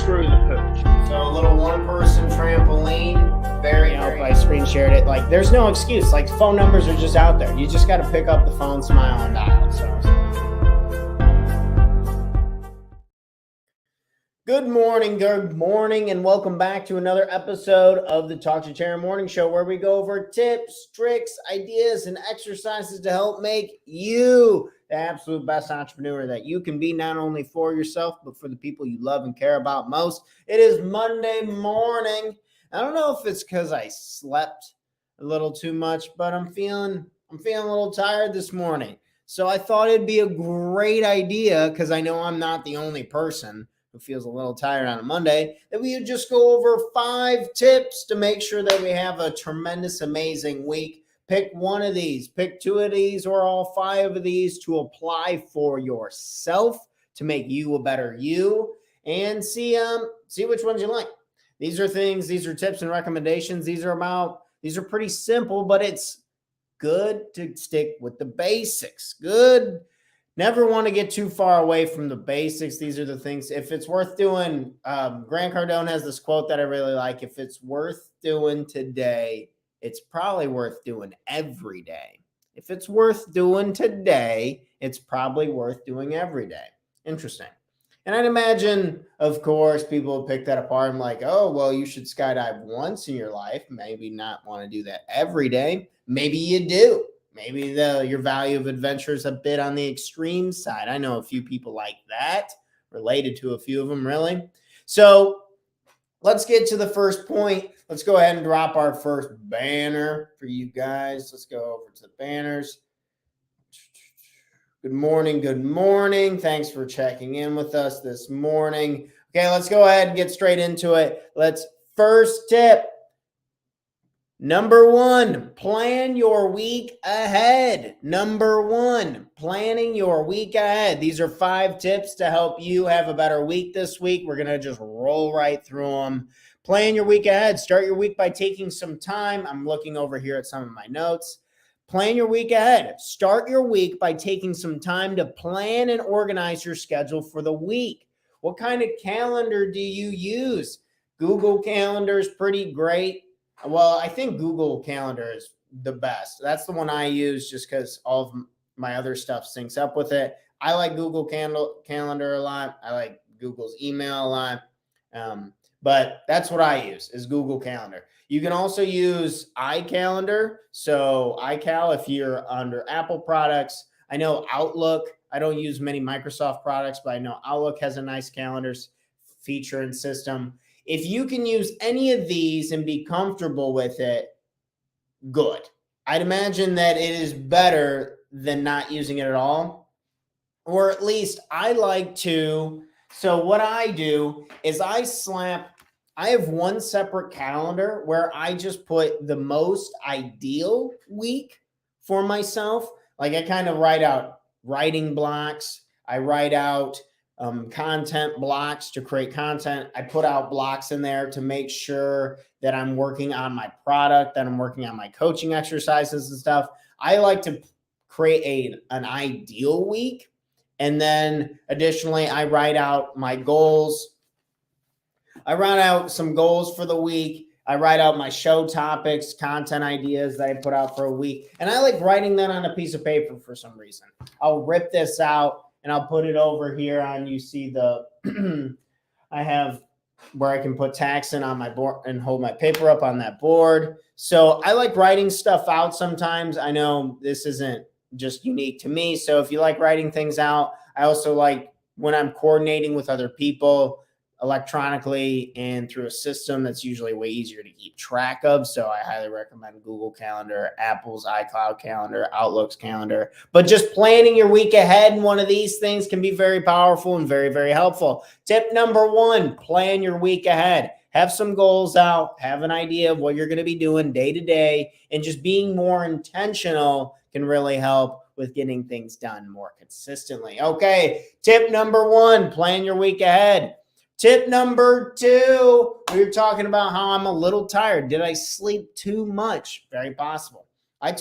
screw the pooch. So a little one-person trampoline. Very, I screen shared it. Like, there's no excuse. Like, phone numbers are just out there. You just got to pick up the phone, smile, and dial. So. Good morning, and welcome back to another episode of the Talk to Terra Morning Show, where we go over tips, tricks, ideas, and exercises to help make you the absolute best entrepreneur that you can be, not only for yourself, but for the people you love and care about most. It is Monday morning. I don't know if it's because I slept a little too much, but I'm feeling a little tired this morning. So I thought it'd be a great idea, because I know I'm not the only person who feels a little tired on a Monday, that we would just go over 5 tips to make sure that we have a tremendous, amazing week. Pick one of these, pick 2 of these, or all 5 of these to apply for yourself to make you a better you, and see which ones you like. These are tips and recommendations. These are pretty simple, but it's good to stick with the basics. Good. Never want to get too far away from the basics. These are the things, if it's worth doing, Grant Cardone has this quote that I really like. If it's worth doing today, it's probably worth doing every day. If it's worth doing today, it's probably worth doing every day. Interesting. And I'd imagine, of course, people would pick that apart and like, oh, well, you should skydive once in your life. Maybe not want to do that every day. Maybe you do. Maybe your value of adventure is a bit on the extreme side. I know a few people like that, related to a few of them, really. So let's get to the first point. Let's go ahead and drop our first banner for you guys. Let's go over to the banners. Good morning. Thanks for checking in with us this morning. Okay, let's go ahead and get straight into it. First tip. Number 1, plan your week ahead. Planning your week ahead. These are 5 tips to help you have a better week this week. We're going to just roll right through them. Plan your week ahead. Start your week by taking some time. I'm looking over here at some of my notes. Plan your week ahead. Start your week by taking some time to plan and organize your schedule for the week. What kind of calendar do you use? Google Calendar is pretty great. Well, I think Google Calendar is the best. That's the one I use just because all of my other stuff syncs up with it. I like Google Calendar a lot. I like Google's email a lot. But that's what I use, is Google Calendar. You can also use iCalendar. So iCal, if you're under Apple products. I know Outlook. I don't use many Microsoft products, but I know Outlook has a nice calendars feature and system. If you can use any of these and be comfortable with it, good. I'd imagine that it is better than not using it at all. Or at least I like to. So what I do is I have one separate calendar where I just put the most ideal week for myself. Like, I kind of write out writing blocks. I write out content blocks to create content. I put out blocks in there to make sure that I'm working on my product, that I'm working on my coaching exercises and stuff. I like to create an ideal week. And then additionally, I write out my goals. I write out some goals for the week. I write out my show topics, content ideas that I put out for a week. And I like writing that on a piece of paper for some reason. I'll rip this out and I'll put it over here on, you see I have where I can put tax in on my board and hold my paper up on that board. So I like writing stuff out sometimes. I know this isn't just unique to me. So if you like writing things out, I also like when I'm coordinating with other people electronically and through a system that's usually way easier to keep track of. So I highly recommend Google Calendar, Apple's iCloud Calendar, Outlook's Calendar. But just planning your week ahead in one of these things can be very powerful and very, very helpful. Tip number 1, plan your week ahead. Have some goals out, have an idea of what you're going to be doing day to day, and just being more intentional can really help with getting things done more consistently. Okay, tip number 1, plan your week ahead. Tip number 2, we were talking about how I'm a little tired. Did I sleep too much? Very possible. I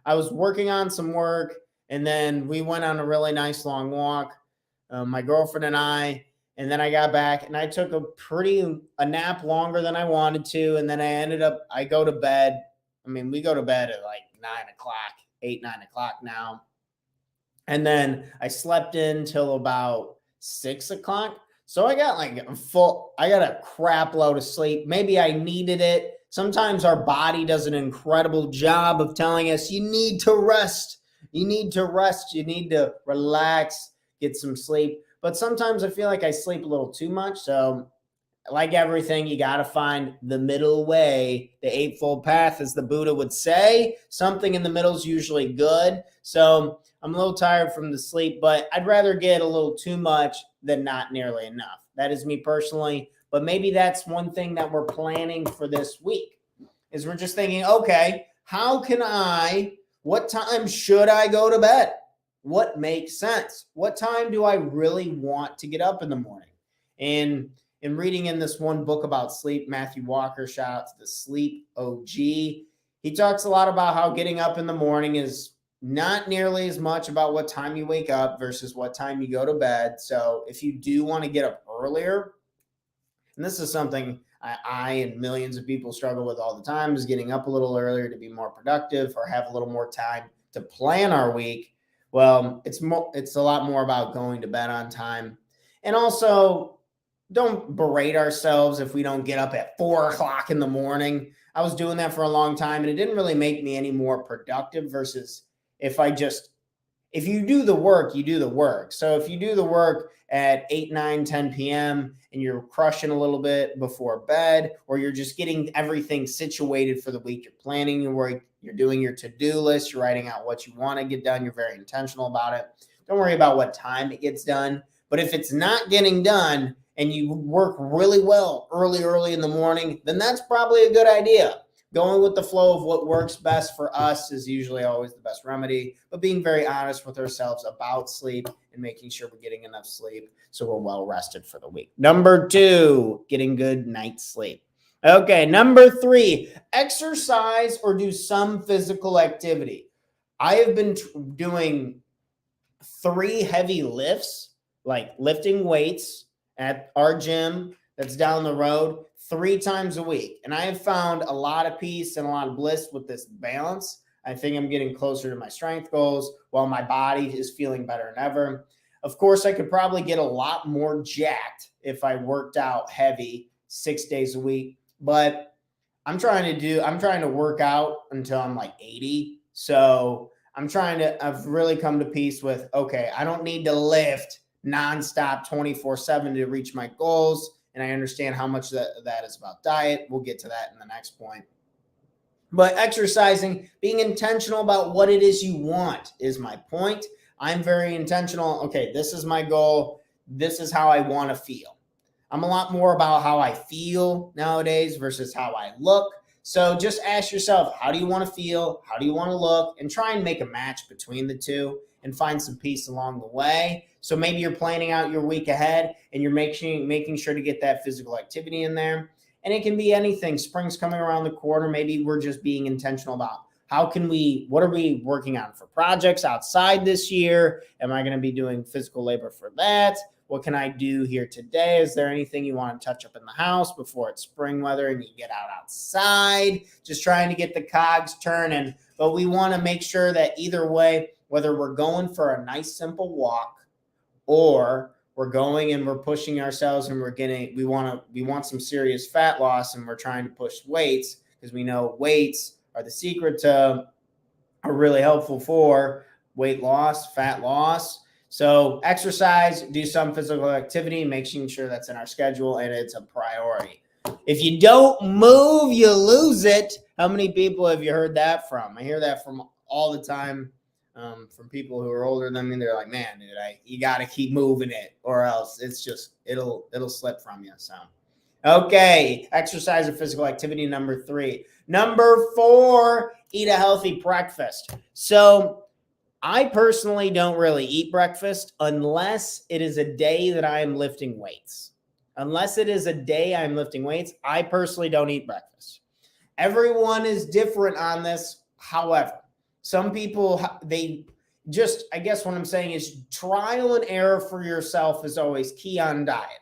was working on some work, and then we went on a really nice long walk, my girlfriend and I, And then I got back and I took a nap longer than I wanted to. And then I go to bed. I mean, we go to bed at like 9 o'clock, 9 o'clock now. And then I slept in till about 6 o'clock. So I got I got a crap load of sleep. Maybe I needed it. Sometimes our body does an incredible job of telling us you need to rest. You need to rest. You need to relax, get some sleep. But sometimes I feel like I sleep a little too much. So like everything, you got to find the middle way, the eightfold path, as the Buddha would say. Something in the middle is usually good. So I'm a little tired from the sleep, but I'd rather get a little too much than not nearly enough. That is me personally. But maybe that's one thing that we're planning for this week is we're just thinking, okay, what time should I go to bed? What makes sense? What time do I really want to get up in the morning? And in reading in this one book about sleep, Matthew Walker, shout out to the Sleep OG, he talks a lot about how getting up in the morning is not nearly as much about what time you wake up versus what time you go to bed. So if you do want to get up earlier, and this is something I and millions of people struggle with all the time, is getting up a little earlier to be more productive or have a little more time to plan our week. Well, it's a lot more about going to bed on time. And also, don't berate ourselves if we don't get up at 4 o'clock in the morning. I was doing that for a long time and it didn't really make me any more productive versus if you do the work, you do the work. So if you do the work at 8, 9, 10 p.m. and you're crushing a little bit before bed, or you're just getting everything situated for the week, you're planning your work, you're doing your to-do list, you're writing out what you want to get done, you're very intentional about it. Don't worry about what time it gets done. But if it's not getting done, and you work really well early in the morning, then that's probably a good idea. Going with the flow of what works best for us is usually always the best remedy, but being very honest with ourselves about sleep and making sure we're getting enough sleep so we're well rested for the week. Number 2, getting good night's sleep. Okay, number 3, exercise or do some physical activity. I have been doing 3 heavy lifts, like lifting weights, at our gym that's down the road 3 times a week. And I have found a lot of peace and a lot of bliss with this balance. I think I'm getting closer to my strength goals while my body is feeling better than ever. Of course, I could probably get a lot more jacked if I worked out heavy 6 days a week, but I'm trying to work out until I'm like 80. So I've really come to peace with, okay, I don't need to lift nonstop 24/7 to reach my goals. And I understand how much that is about diet. We'll get to that in the next point. But exercising, being intentional about what it is you want is my point. I'm very intentional. Okay, this is my goal. This is how I want to feel. I'm a lot more about how I feel nowadays versus how I look. So just ask yourself, how do you want to feel? How do you want to look? And try and make a match between the two and find some peace along the way. So maybe you're planning out your week ahead and you're making sure to get that physical activity in there. And it can be anything. Spring's coming around the corner. Maybe we're just being intentional about what are we working on for projects outside this year? Am I going to be doing physical labor for that? What can I do here today? Is there anything you want to touch up in the house before it's spring weather and you get outside? Just trying to get the cogs turning. But we want to make sure that either way, whether we're going for a nice simple walk or we're going and we're pushing ourselves and we want some serious fat loss and we're trying to push weights because we know weights are the secret are really helpful for weight loss, fat loss. So exercise, do some physical activity, making sure that's in our schedule and it's a priority. If you don't move, you lose it. How many people have you heard that from? I hear that from all the time from people who are older than me. They're like, man, dude, you got to keep moving it or else it'll slip from you. So, okay, exercise or physical activity, number 3. Number 4, eat a healthy breakfast. So I personally don't really eat breakfast unless it is a day that I am lifting weights. Unless it is a day I'm lifting weights, I personally don't eat breakfast. Everyone is different on this. However, some people, I guess what I'm saying is trial and error for yourself is always key on diet.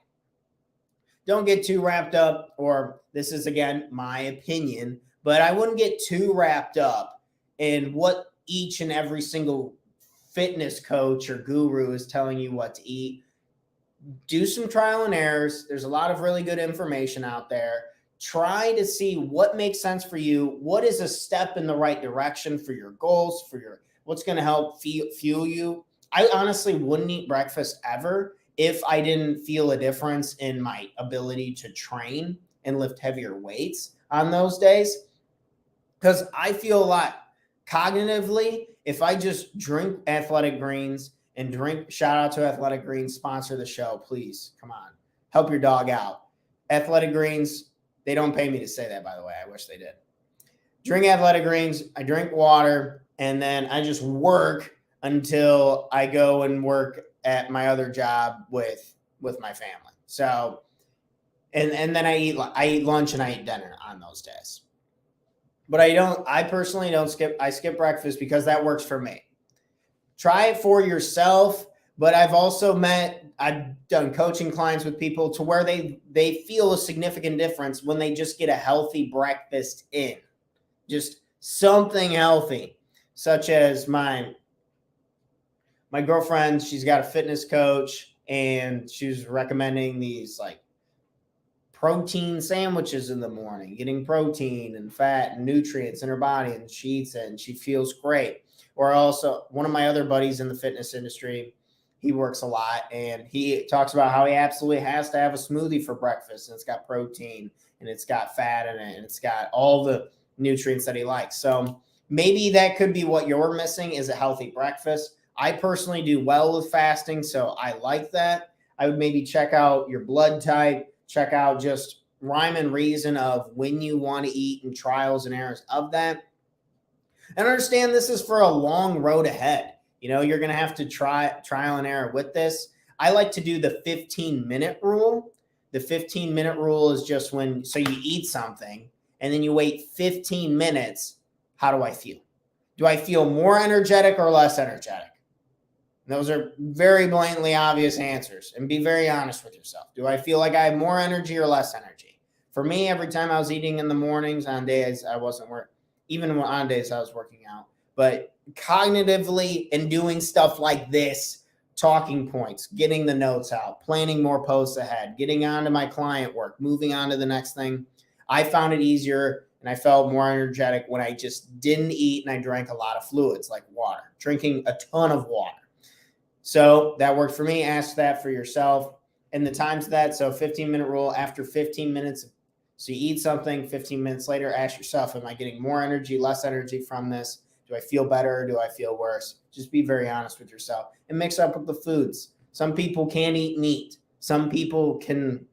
don't get too wrapped up, or this is again my opinion, but I wouldn't get too wrapped up in what each and every single fitness coach or guru is telling you what to eat. Do some trial and errors. There's a lot of really good information out there. Try to see what makes sense for you. What is a step in the right direction for your goals, for your what's going to help fuel you. I honestly wouldn't eat breakfast ever if I didn't feel a difference in my ability to train and lift heavier weights on those days. Because I feel a lot cognitively, if I just drink Athletic Greens and shout out to Athletic Greens, sponsor the show, please. Come on, help your dog out. Athletic Greens, they don't pay me to say that, by the way. I wish they did. Drink Athletic Greens, I drink water, and then I just work until I go and work at my other job with my family. So, and then I eat lunch and I eat dinner on those days. But I personally don't skip. I skip breakfast because that works for me. Try it for yourself. But I've done coaching clients with people to where they feel a significant difference when they just get a healthy breakfast in. Just something healthy, such as my girlfriend, she's got a fitness coach and she's recommending these like protein sandwiches in the morning, getting protein and fat and nutrients in her body, and she eats it and she feels great. Or also one of my other buddies in the fitness industry, he works a lot and he talks about how he absolutely has to have a smoothie for breakfast, and it's got protein and it's got fat in it and it's got all the nutrients that he likes. So maybe that could be what you're missing, is a healthy breakfast. I personally do well with fasting, so I like that. I would maybe check out your blood type, check out just rhyme and reason of when you want to eat and trials and errors of that. And understand this is for a long road ahead. You're going to have to trial and error with this. I like to do the 15-minute rule. The 15-minute rule is just so you eat something and then you wait 15 minutes. How do I feel? Do I feel more energetic or less energetic? And those are very blatantly obvious answers, and be very honest with yourself. Do I feel like I have more energy or less energy? For me, every time I was eating in the mornings, on days I wasn't working, even on days I was working out, but cognitively and doing stuff like this, talking points, getting the notes out, planning more posts ahead, getting on to my client work, moving on to the next thing, I found it easier and I felt more energetic when I just didn't eat and I drank a lot of fluids like water, drinking a ton of water. So that worked for me. Ask that for yourself. And the times that, so 15-minute rule, after 15 minutes, so you eat something, 15 minutes later, ask yourself, am I getting more energy, less energy from this? Do I feel better or do I feel worse? Just be very honest with yourself and mix up with the foods. Some people can't eat meat. Some people can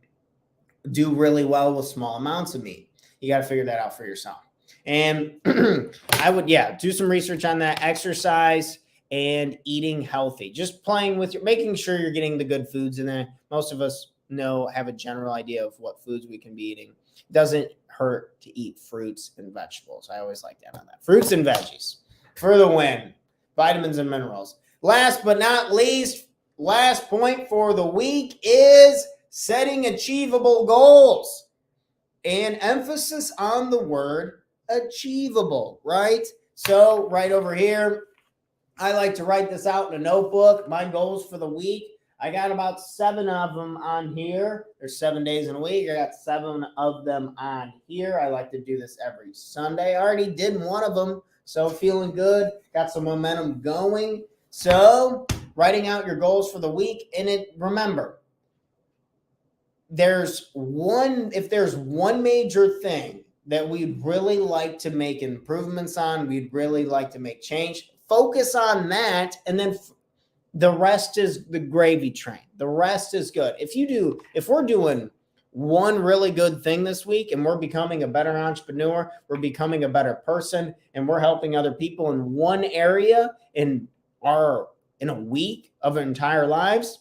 do really well with small amounts of meat. You got to figure that out for yourself. And I would, do some research on that. Exercise and eating healthy. Just playing with making sure you're getting the good foods in there. Most of us have a general idea of what foods we can be eating. It doesn't hurt to eat fruits and vegetables. I always like that on that. Fruits and veggies for the win. Vitamins and minerals. Last but not least, last point for the week is setting achievable goals. And emphasis on the word achievable, right? So right over here, I like to write this out in a notebook. My goals for the week, I got about 7 of them on here. There's 7 days in a week. I got 7 of them on here. I like to do this every Sunday. I already did one of them, so feeling good. Got some momentum going. So writing out your goals for the week. And remember, if there's one major thing that we'd really like to make improvements on, we'd really like to make change, focus on that, and then the rest is the gravy train. The rest is good. If we're doing one really good thing this week and we're becoming a better entrepreneur, we're becoming a better person, and we're helping other people in one area in a week of our entire lives,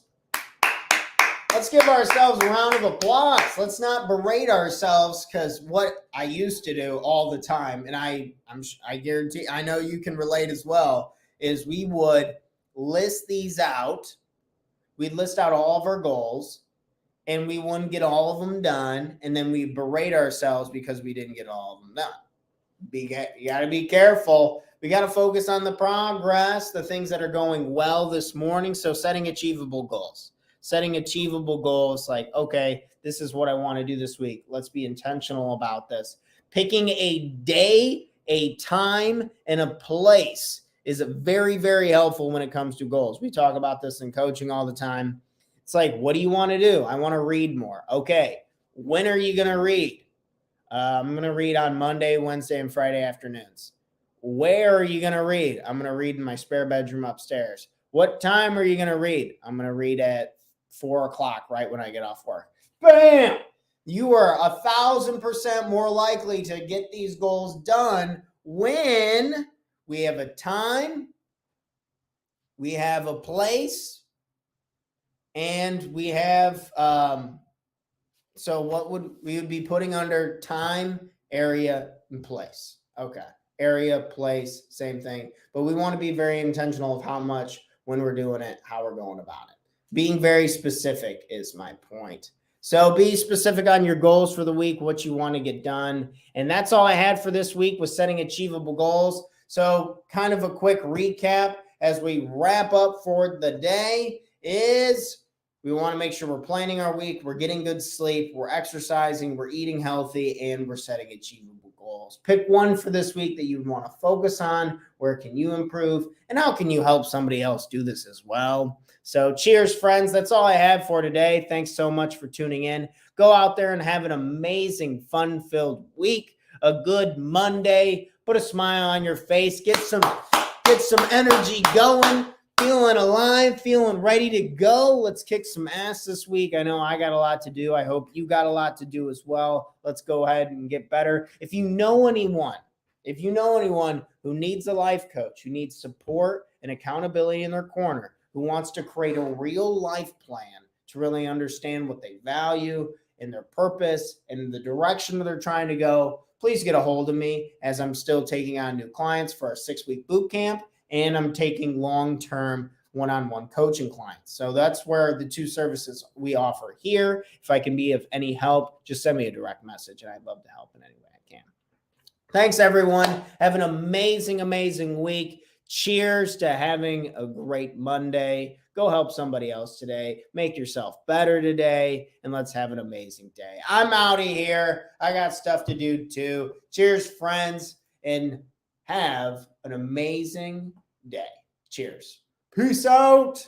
let's give ourselves a round of applause. Let's not berate ourselves, because what I used to do all the time, and I guarantee, I know you can relate as well, is we would list these out. We'd list out all of our goals, and we wouldn't get all of them done, and then we berate ourselves because we didn't get all of them done. You got to be careful. We got to focus on the progress, the things that are going well this morning. So setting achievable goals. Setting achievable goals like, okay, this is what I want to do this week. Let's be intentional about this. Picking a day, a time, and a place is very, very helpful when it comes to goals. We talk about this in coaching all the time. It's like, what do you want to do? I want to read more. Okay, when are you going to read? I'm going to read on Monday, Wednesday, and Friday afternoons. Where are you going to read? I'm going to read in my spare bedroom upstairs. What time are you going to read? I'm going to read at 4 o'clock, right when I get off work. Bam! You are 1,000% more likely to get these goals done when we have a time, we have a place, and we have so what would we would be putting under time, area, and place. Okay. Area, place, same thing. But we want to be very intentional of how much, when we're doing it, how we're going about it. Being very specific is my point. So be specific on your goals for the week, what you want to get done. And that's all I had for this week, was setting achievable goals. So kind of a quick recap as we wrap up for the day is we want to make sure we're planning our week, we're getting good sleep, we're exercising, we're eating healthy, and we're setting achievable goals. Pick one for this week that you want to focus on. Where can you improve? And how can you help somebody else do this as well? So cheers, friends. That's all I have for today. Thanks so much for tuning in. Go out there and have an amazing, fun-filled week, a good Monday. Put a smile on your face. Get some energy going. Feeling alive, feeling ready to go. Let's kick some ass this week. I know I got a lot to do. I hope you got a lot to do as well. Let's go ahead and get better. If you know anyone who needs a life coach, who needs support and accountability in their corner, who wants to create a real life plan to really understand what they value and their purpose and the direction that they're trying to go, please get a hold of me, as I'm still taking on new clients for our 6-week boot camp. And I'm taking long-term one-on-one coaching clients. So that's where the two services we offer here. If I can be of any help, just send me a direct message, and I'd love to help in any way I can. Thanks, everyone. Have an amazing, amazing week. Cheers to having a great Monday. Go help somebody else today. Make yourself better today, and let's have an amazing day. I'm out of here. I got stuff to do too. Cheers, friends, and have an amazing day. Cheers. Peace out.